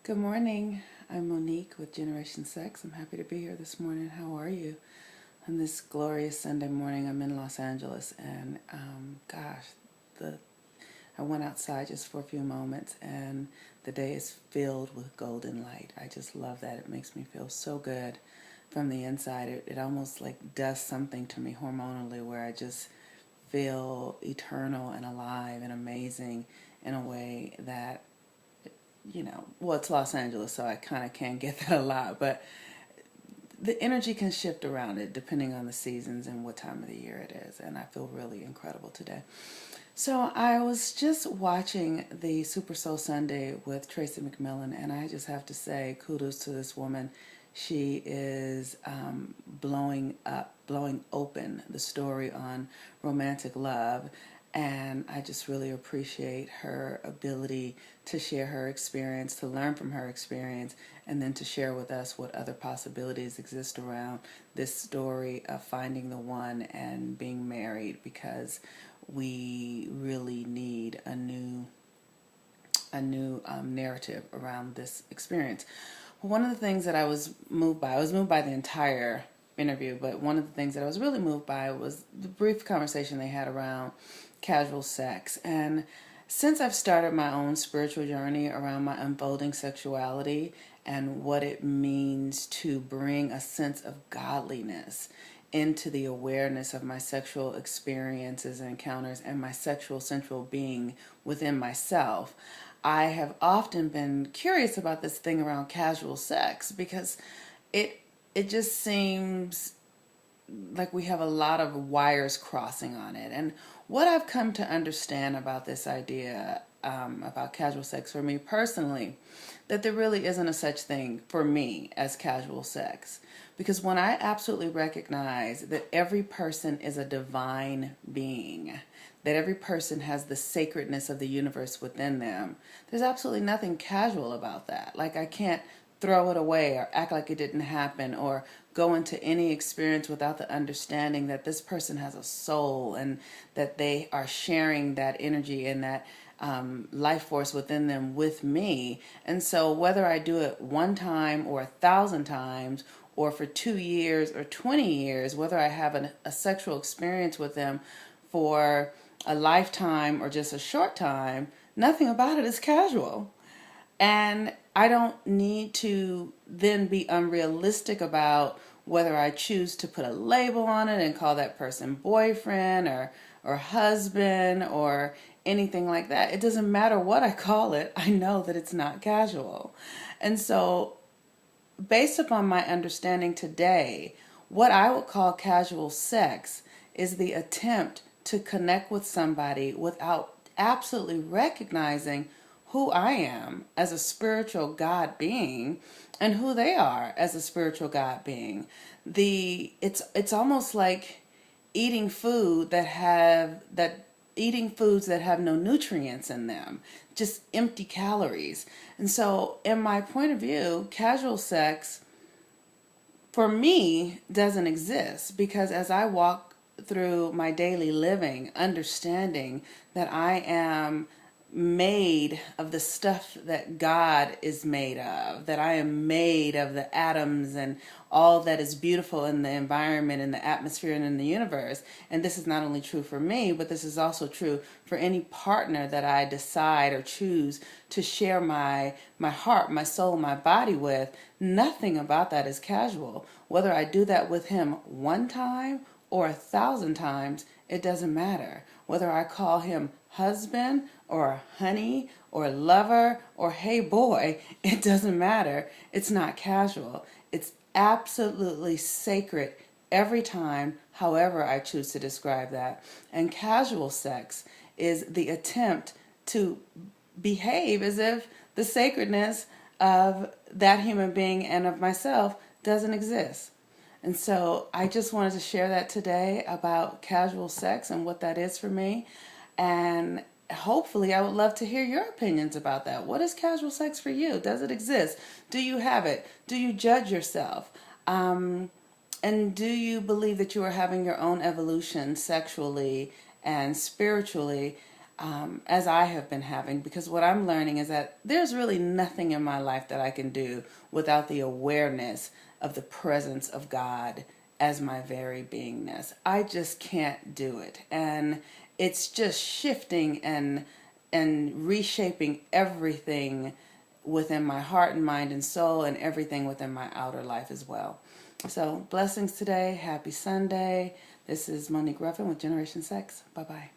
Good morning. I'm Monique with Generation Sex. I'm happy to be here this morning. How are you? On this glorious Sunday morning, I'm in Los Angeles, and the I went outside just for a few moments, and the day is filled with golden light. I just love that. It makes me feel so good from the inside. It almost like does something to me hormonally, where I just feel eternal and alive and amazing in a way that well, it's Los Angeles, so I kind of can't get that a lot, but the energy can shift around it depending on the seasons and what time of the year it is, and I feel really incredible today. So I was just watching the Super Soul Sunday with Tracy McMillan, and I just have to say kudos to this woman. She is blowing open the story on romantic love, and I just really appreciate her ability to share her experience, to learn from her experience, and then to share with us what other possibilities exist around this story of finding the one and being married, because we really need a new narrative around this experience. One of the things that I was moved by the entire interview, but one of the things that I was really moved by was the brief conversation they had around casual sex. And since I've started my own spiritual journey around my unfolding sexuality and what it means to bring a sense of godliness into the awareness of my sexual experiences and encounters and my sexual central being within myself, I have often been curious about this thing around casual sex, because it just seems like we have a lot of wires crossing on it. And what I've come to understand about this idea about casual sex for me personally, that there really isn't a such thing for me as casual sex. Because when I absolutely recognize that every person is a divine being, that every person has the sacredness of the universe within them, there's absolutely nothing casual about that. Like, I can't throw it away or act like it didn't happen or go into any experience without the understanding that this person has a soul and that they are sharing that energy and that life force within them with me. And so whether I do it one time or 1,000 times, or for 2 years or 20 years, whether I have a sexual experience with them for a lifetime or just a short time, nothing about it is casual. And I don't need to then be unrealistic about whether I choose to put a label on it and call that person boyfriend or husband or anything like that. It doesn't matter what I call it. I know that it's not casual. And so, based upon my understanding today, what I would call casual sex is the attempt to connect with somebody without absolutely recognizing who I am as a spiritual God being and who they are as a spiritual God being. It's almost like eating food that have that eating foods that have no nutrients in them, just empty calories. And so, in my point of view, casual sex for me doesn't exist, because as I walk through my daily living, understanding that I am made of the stuff that God is made of, that I am made of the atoms and all that is beautiful in the environment, in the atmosphere, and in the universe. And this is not only true for me, but this is also true for any partner that I decide or choose to share my heart, my soul, my body with. Nothing about that is casual. Whether I do that with him one time or 1,000 times, it doesn't matter. Whether I call him husband or honey or lover or hey boy, it doesn't matter. It's not casual. It's absolutely sacred every time, however I choose to describe that. And casual sex is the attempt to behave as if the sacredness of that human being and of myself doesn't exist. And so I just wanted to share that today about casual sex and what that is for me. And hopefully I would love to hear your opinions about that. What is casual sex for you? Does it exist? Do you have it? Do you judge yourself? And do you believe that you are having your own evolution sexually and spiritually as I have been having, because what I'm learning is that there's really nothing in my life that I can do without the awareness of the presence of God as my very beingness. I just can't do it. And it's just shifting and reshaping everything within my heart and mind and soul, and everything within my outer life as well. So blessings today. Happy Sunday. This is Monique Ruffin with Generation Sex. Bye-bye.